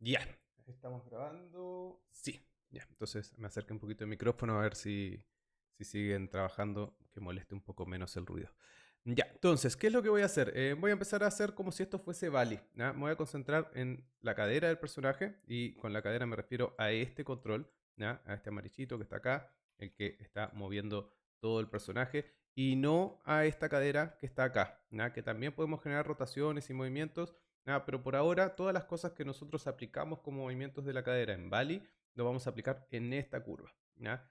Ya, estamos grabando. Sí, ya. Entonces me acerqué un poquito el micrófono a ver si siguen trabajando, que moleste un poco menos el ruido. Ya, entonces, ¿qué es lo que voy a hacer? Voy a empezar a hacer como si esto fuese Bali. ¿Ya? Me voy a concentrar en la cadera del personaje y con la cadera me refiero a este control, ¿ya? A este amarillito que está acá, el que está moviendo todo el personaje y no a esta cadera que está acá, ¿ya? Que también podemos generar rotaciones y movimientos. Pero por ahora, todas las cosas que nosotros aplicamos como movimientos de la cadera en Bali, lo vamos a aplicar en esta curva. ¿Ya?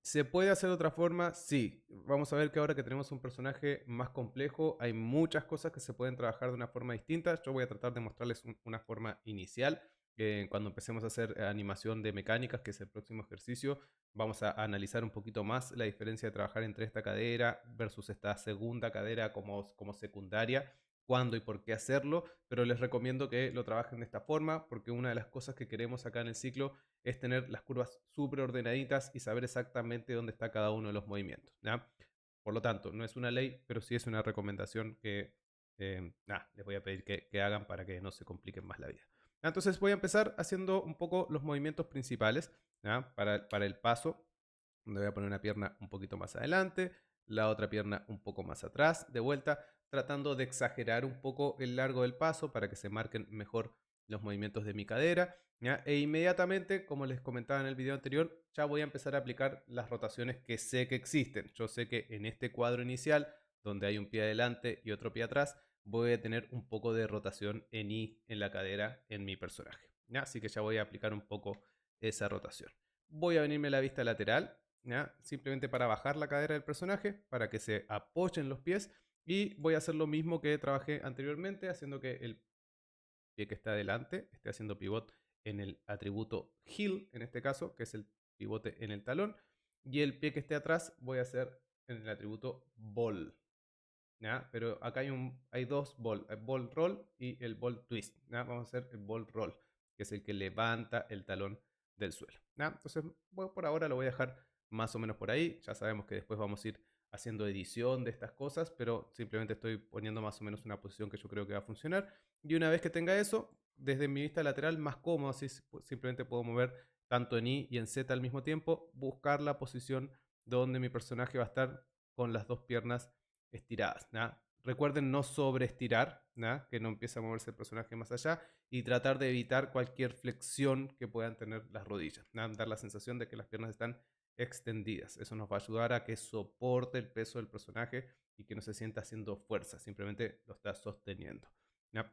¿Se puede hacer de otra forma? Sí. Vamos a ver que ahora que tenemos un personaje más complejo, hay muchas cosas que se pueden trabajar de una forma distinta. Yo voy a tratar de mostrarles una forma inicial. Cuando empecemos a hacer animación de mecánicas, que es el próximo ejercicio, vamos a analizar un poquito más la diferencia de trabajar entre esta cadera versus esta segunda cadera como secundaria, cuándo y por qué hacerlo, pero les recomiendo que lo trabajen de esta forma porque una de las cosas que queremos acá en el ciclo es tener las curvas súper ordenaditas y saber exactamente dónde está cada uno de los movimientos. ¿Ya? Por lo tanto, no es una ley, pero sí es una recomendación que les voy a pedir que hagan para que no se compliquen más la vida. Entonces voy a empezar haciendo un poco los movimientos principales para el paso, donde voy a poner una pierna un poquito más adelante, la otra pierna un poco más atrás, de vuelta, tratando de exagerar un poco el largo del paso para que se marquen mejor los movimientos de mi cadera. ¿Ya? E inmediatamente, como les comentaba en el video anterior, ya voy a empezar a aplicar las rotaciones que sé que existen. Yo sé que en este cuadro inicial, donde hay un pie adelante y otro pie atrás, voy a tener un poco de rotación en I en la cadera en mi personaje. ¿Ya? Así que ya voy a aplicar un poco esa rotación. Voy a venirme a la vista lateral, ¿ya? Simplemente para bajar la cadera del personaje, para que se apoyen los pies. Y voy a hacer lo mismo que trabajé anteriormente, haciendo que el pie que está adelante esté haciendo pivot en el atributo heel, en este caso, que es el pivote en el talón. Y el pie que esté atrás voy a hacer en el atributo ball. ¿Ya? Pero acá hay dos ball, el ball roll y el ball twist. ¿Ya? Vamos a hacer el ball roll, que es el que levanta el talón del suelo. ¿Ya? Entonces, bueno, por ahora lo voy a dejar más o menos por ahí. Ya sabemos que después vamos a ir haciendo edición de estas cosas, pero simplemente estoy poniendo más o menos una posición que yo creo que va a funcionar. Y una vez que tenga eso, desde mi vista lateral más cómodo, así simplemente puedo mover tanto en I y en Z al mismo tiempo, buscar la posición donde mi personaje va a estar con las dos piernas estiradas. ¿No? Recuerden no sobreestirar, ¿no? Que no empiece a moverse el personaje más allá y tratar de evitar cualquier flexión que puedan tener las rodillas. ¿No? Dar la sensación de que las piernas están extendidas. Eso nos va a ayudar a que soporte el peso del personaje y que no se sienta haciendo fuerza, simplemente lo está sosteniendo. ¿No?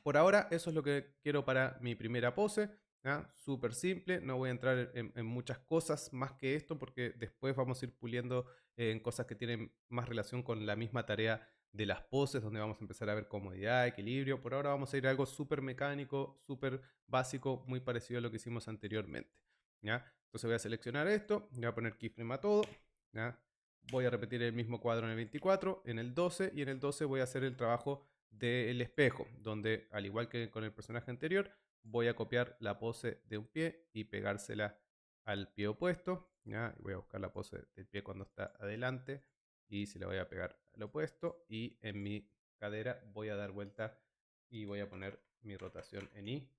Por ahora, eso es lo que quiero para mi primera pose. Súper simple, no voy a entrar en muchas cosas más que esto porque después vamos a ir puliendo en cosas que tienen más relación con la misma tarea de las poses, donde vamos a empezar a ver comodidad, equilibrio. Por ahora vamos a ir a algo súper mecánico, súper básico, muy parecido a lo que hicimos anteriormente. ¿Ya? Entonces voy a seleccionar esto, voy a poner keyframe a todo. ¿Ya? Voy a repetir el mismo cuadro en el 24, en el 12 y en el 12 voy a hacer el trabajo del espejo, donde al igual que con el personaje anterior, voy a copiar la pose de un pie y pegársela al pie opuesto. ¿Ya? Voy a buscar la pose del pie cuando está adelante y se la voy a pegar al opuesto y en mi cadera voy a dar vuelta y voy a poner mi rotación en I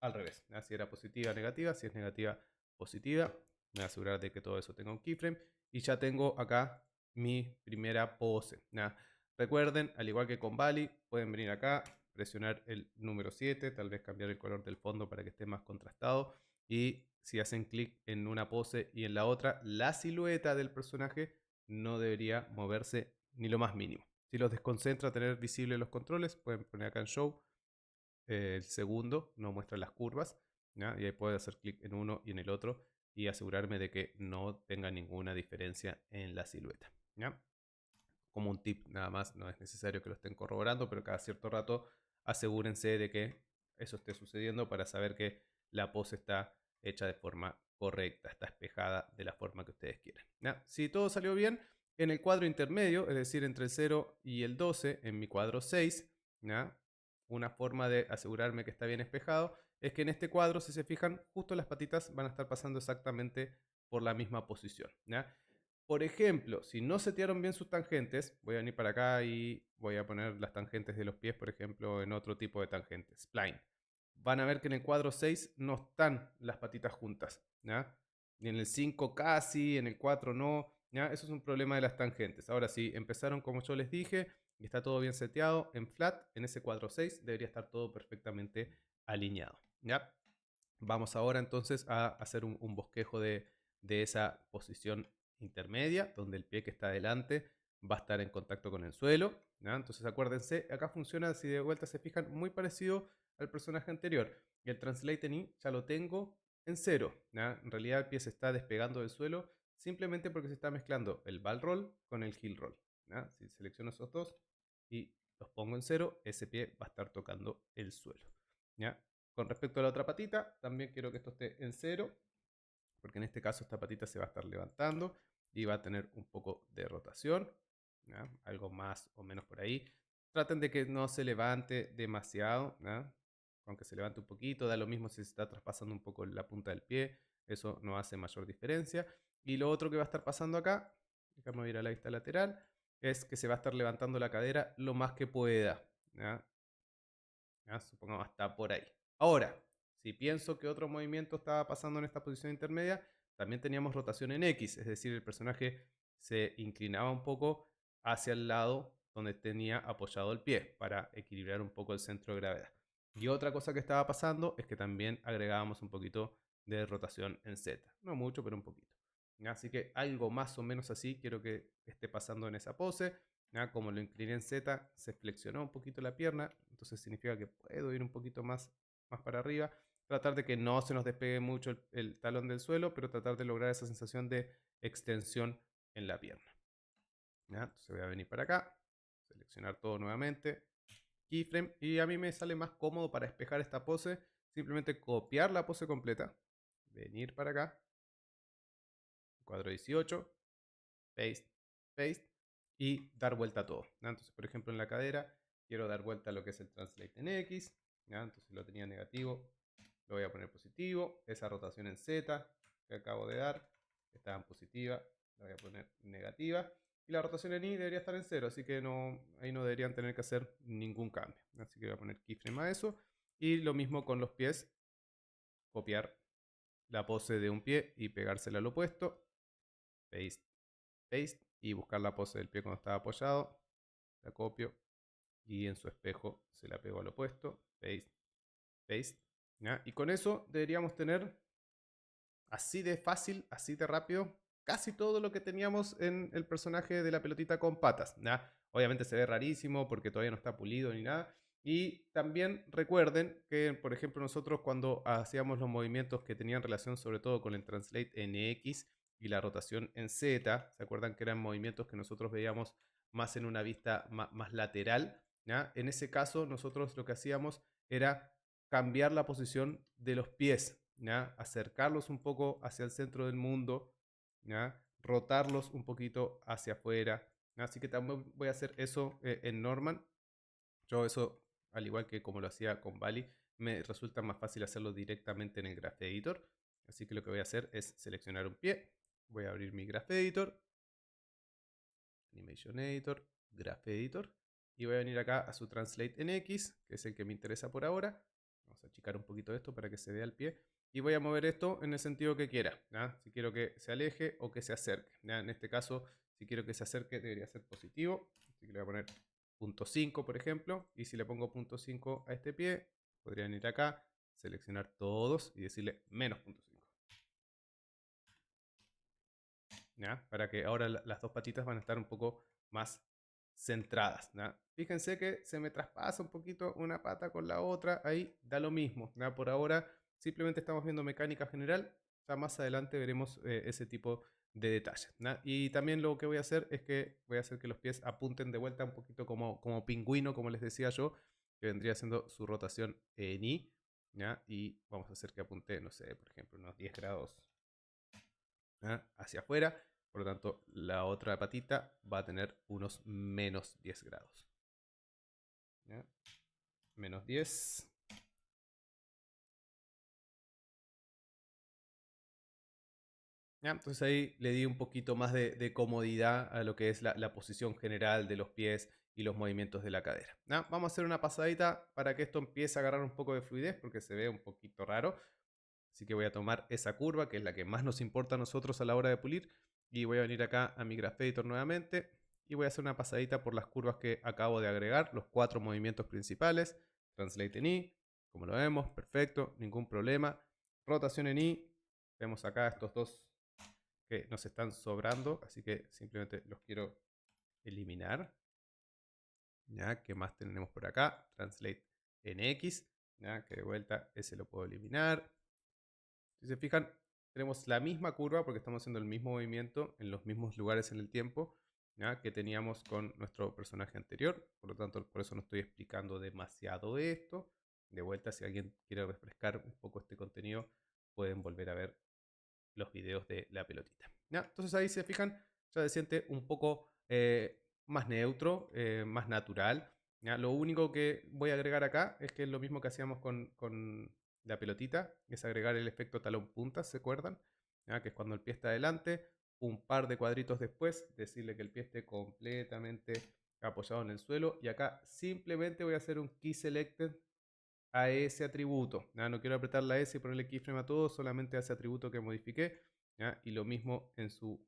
al revés. ¿Ya? Si era positiva, negativa, si es negativa, positiva. Me voy a asegurar de que todo eso tenga un keyframe y ya tengo acá mi primera pose. ¿Ya? Recuerden, al igual que con Bali, pueden venir acá, presionar el número 7, tal vez cambiar el color del fondo para que esté más contrastado. Y si hacen clic en una pose y en la otra, la silueta del personaje no debería moverse ni lo más mínimo. Si los desconcentra tener visibles los controles, pueden poner acá en Show el segundo, no muestra las curvas. ¿Ya? Y ahí puedo hacer clic en uno y en el otro y asegurarme de que no tenga ninguna diferencia en la silueta. ¿Ya? Como un tip nada más, no es necesario que lo estén corroborando, pero cada cierto rato asegúrense de que eso esté sucediendo para saber que la pose está hecha de forma correcta, está espejada de la forma que ustedes quieran. ¿Ya? Si todo salió bien, en el cuadro intermedio, es decir, entre el 0 y el 12, en mi cuadro 6, ¿ya? Una forma de asegurarme que está bien espejado es que en este cuadro, si se fijan, justo las patitas van a estar pasando exactamente por la misma posición. ¿Ya? Por ejemplo, si no setearon bien sus tangentes, voy a venir para acá y voy a poner las tangentes de los pies, por ejemplo, en otro tipo de tangentes, spline. van a ver que en el cuadro 6 no están las patitas juntas, ¿ya? Ni en el 5 casi, en el 4 no, ¿ya? Eso es un problema de las tangentes. Ahora, si empezaron como yo les dije y está todo bien seteado en flat, en ese cuadro 6 debería estar todo perfectamente alineado, ¿ya? Vamos ahora entonces a hacer un bosquejo de esa posición intermedia, donde el pie que está adelante va a estar en contacto con el suelo, ¿ya? Entonces acuérdense, acá funciona, si de vuelta se fijan, muy parecido al personaje anterior. El Translate en I ya lo tengo en 0, ¿ya? En realidad el pie se está despegando del suelo simplemente porque se está mezclando el ball roll con el heel roll, ¿ya? Si selecciono esos dos y los pongo en 0, ese pie va a estar tocando el suelo, ¿ya? Con respecto a la otra patita, también quiero que esto esté en 0, porque en este caso esta patita se va a estar levantando y va a tener un poco de rotación, ¿ya? Algo más o menos por ahí. Traten de que no se levante demasiado, ¿ya? Aunque se levante un poquito, da lo mismo si se está traspasando un poco la punta del pie, eso no hace mayor diferencia. Y lo otro que va a estar pasando acá, déjame ir a la vista lateral, es que se va a estar levantando la cadera lo más que pueda, ¿ya? ¿Ya? Supongamos hasta por ahí. Ahora, si pienso que otro movimiento estaba pasando en esta posición intermedia, también teníamos rotación en X, es decir, el personaje se inclinaba un poco hacia el lado donde tenía apoyado el pie para equilibrar un poco el centro de gravedad. Y otra cosa que estaba pasando es que también agregábamos un poquito de rotación en Z. No mucho, pero un poquito. Así que algo más o menos así quiero que esté pasando en esa pose. Como lo incliné en Z, se flexionó un poquito la pierna, entonces significa que puedo ir un poquito más para arriba. Tratar de que no se nos despegue mucho el talón del suelo, pero tratar de lograr esa sensación de extensión en la pierna. Entonces voy a venir para acá, seleccionar todo nuevamente, keyframe, y a mí me sale más cómodo para despejar esta pose, simplemente copiar la pose completa, venir para acá, cuadro 18, paste, paste, y dar vuelta a todo, ¿no? Entonces, por ejemplo, en la cadera quiero dar vuelta a lo que es el translate en X, ¿no? Entonces lo tenía negativo, lo voy a poner positivo. Esa rotación en Z que acabo de dar estaba en positiva, la voy a poner negativa. Y la rotación en Y debería estar en 0, así que no, ahí no deberían tener que hacer ningún cambio. Así que voy a poner keyframe a eso. Y lo mismo con los pies, copiar la pose de un pie y pegársela al opuesto, paste, paste, y buscar la pose del pie cuando estaba apoyado, la copio y en su espejo se la pego al opuesto, paste, paste, ¿ya? Y con eso deberíamos tener así de fácil, así de rápido, casi todo lo que teníamos en el personaje de la pelotita con patas, ¿ya? Obviamente se ve rarísimo porque todavía no está pulido ni nada. Y también recuerden que, por ejemplo, nosotros cuando hacíamos los movimientos que tenían relación sobre todo con el translate en X y la rotación en Z, ¿se acuerdan que eran movimientos que nosotros veíamos más en una vista más lateral? ¿Ya? En ese caso, nosotros lo que hacíamos era cambiar la posición de los pies, ¿ya? Acercarlos un poco hacia el centro del mundo, ¿ya? Rotarlos un poquito hacia afuera, ¿ya? Así que también voy a hacer eso en Norman. Yo eso, al igual que como lo hacía con Bali, me resulta más fácil hacerlo directamente en el Graph Editor. Así que lo que voy a hacer es seleccionar un pie, voy a abrir mi Graph Editor, Animation Editor, Graph Editor, y voy a venir acá a su Translate en X, que es el que me interesa por ahora. Vamos a achicar un poquito esto para que se vea el pie. Y voy a mover esto en el sentido que quiera, ¿ya? Si quiero que se aleje o que se acerque, ¿ya? En este caso, si quiero que se acerque, debería ser positivo. Así que le voy a poner punto 5, por ejemplo. Y si le pongo punto 5 a este pie, podría venir acá, seleccionar todos y decirle menos punto 5. ¿Ya? Para que ahora las dos patitas van a estar un poco más centradas, ¿ya? Fíjense que se me traspasa un poquito una pata con la otra, ahí da lo mismo, ¿ya? Por ahora simplemente estamos viendo mecánica general, ya más adelante veremos ese tipo de detalles, ¿ya? Y también lo que voy a hacer es que voy a hacer que los pies apunten de vuelta un poquito como pingüino, como les decía yo, que vendría siendo su rotación en I, ¿ya? Y vamos a hacer que apunte, no sé, por ejemplo, unos 10 grados, ¿ya? Hacia afuera. Por lo tanto, la otra patita va a tener unos menos 10 grados. ¿Ya? Menos 10. ¿Ya? Entonces ahí le di un poquito más de comodidad a lo que es la posición general de los pies y los movimientos de la cadera. ¿Ya? Vamos a hacer una pasadita para que esto empiece a agarrar un poco de fluidez porque se ve un poquito raro. Así que voy a tomar esa curva, que es la que más nos importa a nosotros a la hora de pulir, y voy a venir acá a mi Graph Editor nuevamente y voy a hacer una pasadita por las curvas que acabo de agregar, los 4 movimientos principales. Translate en I, como lo vemos, perfecto, ningún problema. Rotación en I, vemos acá estos dos que nos están sobrando, así que simplemente los quiero eliminar. ¿Ya? ¿Qué más tenemos por acá? Translate en X, ¿ya? Que de vuelta ese lo puedo eliminar. Si se fijan, tenemos la misma curva porque estamos haciendo el mismo movimiento en los mismos lugares en el tiempo, ¿ya? Que teníamos con nuestro personaje anterior. Por lo tanto, por eso no estoy explicando demasiado esto. De vuelta, si alguien quiere refrescar un poco este contenido, pueden volver a ver los videos de la pelotita. ¿Ya? Entonces ahí se fijan, ya se siente un poco más neutro, más natural. ¿Ya? Lo único que voy a agregar acá es que es lo mismo que hacíamos con la pelotita, es agregar el efecto talón punta, ¿se acuerdan? ¿Ya? Que es cuando el pie está adelante, un par de cuadritos después, decirle que el pie esté completamente apoyado en el suelo. Y acá simplemente voy a hacer un key selected a ese atributo. ¿Ya? No quiero apretar la S y ponerle keyframe a todo, solamente a ese atributo que modifiqué. ¿Ya? Y lo mismo en su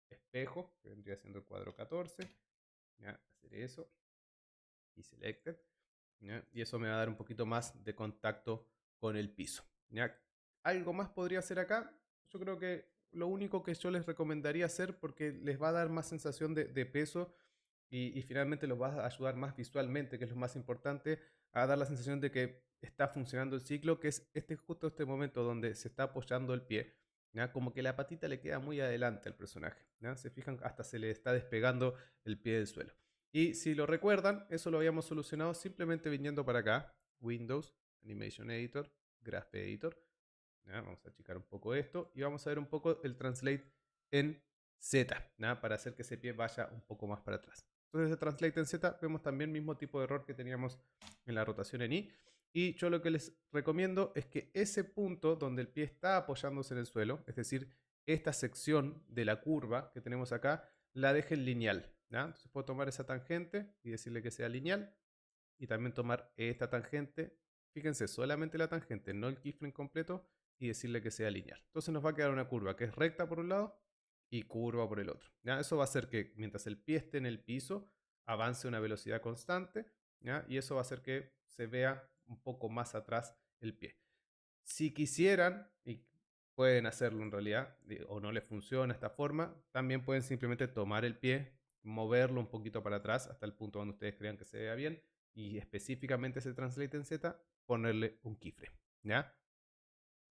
espejo, que vendría siendo el cuadro 14. ¿Ya? Hacer eso. Y selected. ¿Ya? Y eso me va a dar un poquito más de contacto con el piso. ¿Ya? Algo más podría hacer acá. Yo creo que lo único que yo les recomendaría hacer, porque les va a dar más sensación de peso y finalmente los va a ayudar más visualmente, que es lo más importante, a dar la sensación de que está funcionando el ciclo, que es justo este momento donde se está apoyando el pie. ¿Ya? Como que la patita le queda muy adelante al personaje. ¿Ya? Se fijan, hasta se le está despegando el pie del suelo. Y si lo recuerdan, eso lo habíamos solucionado simplemente viniendo para acá, Windows, Animation Editor, Graph Editor. ¿Ya? Vamos a achicar un poco esto y vamos a ver un poco el Translate en Z, ¿ya? Para hacer que ese pie vaya un poco más para atrás. Entonces, de Translate en Z vemos también el mismo tipo de error que teníamos en la rotación en I. Y yo lo que les recomiendo es que ese punto donde el pie está apoyándose en el suelo, es decir, esta sección de la curva que tenemos acá, la dejen lineal. ¿Ya? Entonces puedo tomar esa tangente y decirle que sea lineal. Y también tomar esta tangente. Fíjense, solamente la tangente, no el keyframe completo. Y decirle que sea lineal. Entonces nos va a quedar una curva que es recta por un lado y curva por el otro. ¿Ya? Eso va a hacer que mientras el pie esté en el piso, avance a una velocidad constante. ¿Ya? Y eso va a hacer que se vea un poco más atrás el pie. Si quisieran, y pueden hacerlo en realidad, o no les funciona esta forma, también pueden simplemente tomar el pie, moverlo un poquito para atrás hasta el punto donde ustedes crean que se vea bien y específicamente ese translate en Z, ponerle un keyframe. ¿Ya?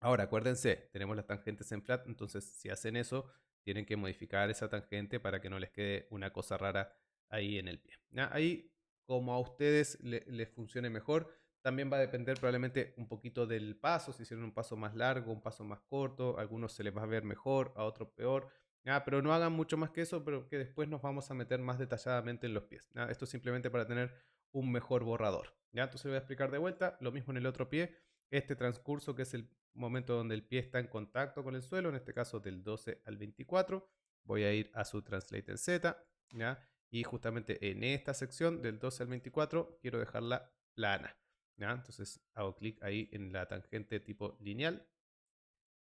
Ahora, acuérdense, tenemos las tangentes en flat, entonces si hacen eso, tienen que modificar esa tangente para que no les quede una cosa rara ahí en el pie. ¿Ya? Ahí, como a ustedes les funcione mejor, también va a depender probablemente un poquito del paso, si hicieron un paso más largo, un paso más corto, a algunos se les va a ver mejor, a otros peor. ¿Ya? Pero no hagan mucho más que eso, pero que después nos vamos a meter más detalladamente en los pies. ¿Ya? Esto es simplemente para tener un mejor borrador. ¿Ya? Entonces voy a explicar de vuelta, lo mismo en el otro pie. Este transcurso, que es el momento donde el pie está en contacto con el suelo, en este caso del 12 al 24, voy a ir a su Translate en Z, ¿ya? Y justamente en esta sección del 12 al 24 quiero dejarla plana, ¿ya? Entonces hago clic ahí en la tangente tipo lineal,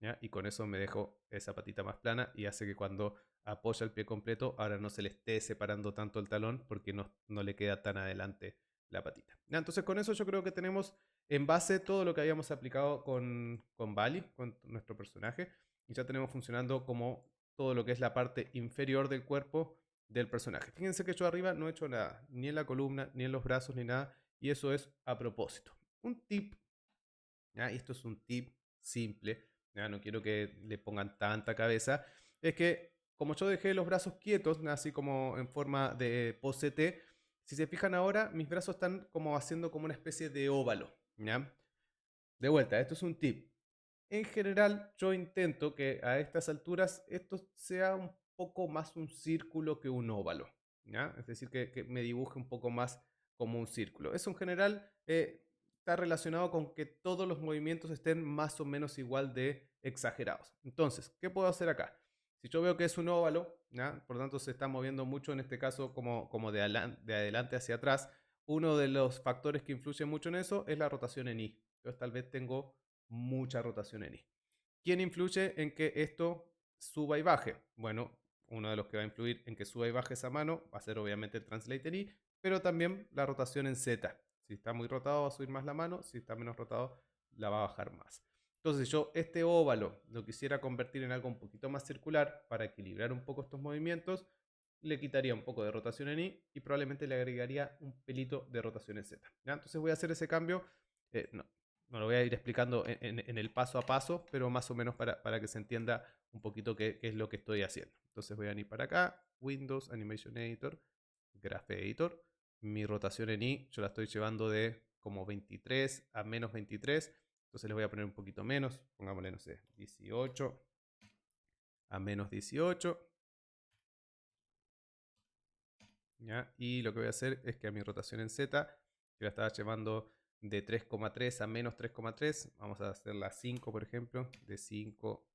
¿ya? Y con eso me dejo esa patita más plana y hace que cuando apoya el pie completo ahora no se le esté separando tanto el talón porque no le queda tan adelante la patita. ¿Ya? Entonces con eso yo creo que tenemos en base todo lo que habíamos aplicado con Bali, con nuestro personaje, y ya tenemos funcionando como todo lo que es la parte inferior del cuerpo del personaje. Fíjense que yo arriba no he hecho nada, ni en la columna, ni en los brazos, ni nada, y eso es a propósito. Un tip, ¿ya? Y esto es un tip simple, ¿ya? No quiero que le pongan tanta cabeza, es que como yo dejé los brazos quietos, así como en forma de pose T, si se fijan ahora, mis brazos están como haciendo como una especie de óvalo, ¿ya? De vuelta, esto es un tip. En general, yo intento que a estas alturas esto sea un poco más un círculo que un óvalo, ¿ya? Es decir, que me dibuje un poco más como un círculo. Eso en general está relacionado con que todos los movimientos estén más o menos igual de exagerados. Entonces, ¿qué puedo hacer acá? Si yo veo que es un óvalo, ¿ya? Por lo tanto se está moviendo mucho en este caso como de adelante hacia atrás, uno de los factores que influye mucho en eso es la rotación en I. Entonces tal vez tengo mucha rotación en I. ¿Quién influye en que esto suba y baje? Bueno, uno de los que va a influir en que suba y baje esa mano va a ser obviamente el translate en I, pero también la rotación en Z. Si está muy rotado va a subir más la mano, si está menos rotado la va a bajar más. Entonces yo este óvalo lo quisiera convertir en algo un poquito más circular para equilibrar un poco estos movimientos, le quitaría un poco de rotación en I y probablemente le agregaría un pelito de rotación en Z. ¿Ya? Entonces voy a hacer ese cambio, no lo voy a ir explicando en el paso a paso, pero más o menos para que se entienda un poquito qué es lo que estoy haciendo. Entonces voy a venir para acá, Windows, Animation Editor, Graph Editor. Mi rotación en I yo la estoy llevando de como 23 a menos 23. Entonces les voy a poner un poquito menos, pongámosle, no sé, 18 a menos 18. ¿Ya? Y lo que voy a hacer es que a mi rotación en Z, que la estaba llevando de 3,3 a menos 3,3, vamos a hacerla a 5, por ejemplo, de 5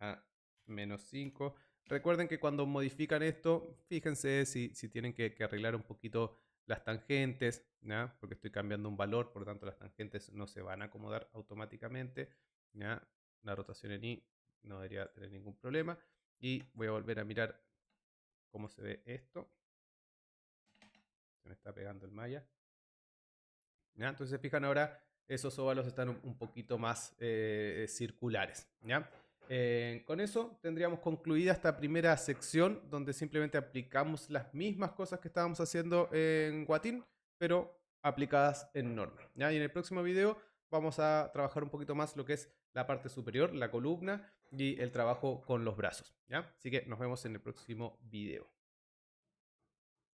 a menos 5. Recuerden que cuando modifican esto, fíjense si tienen que arreglar un poquito las tangentes, ¿ya? Porque estoy cambiando un valor, por lo tanto las tangentes no se van a acomodar automáticamente, ¿ya? La rotación en I no debería tener ningún problema. Y voy a volver a mirar cómo se ve esto. Se me está pegando el malla. ¿Ya? Entonces se fijan ahora, esos óvalos están un poquito más circulares. ¿Ya? Con eso tendríamos concluida esta primera sección donde simplemente aplicamos las mismas cosas que estábamos haciendo en Whatin, pero aplicadas en Normal. ¿Ya? Y en el próximo video vamos a trabajar un poquito más lo que es la parte superior, la columna y el trabajo con los brazos. ¿Ya? Así que nos vemos en el próximo video.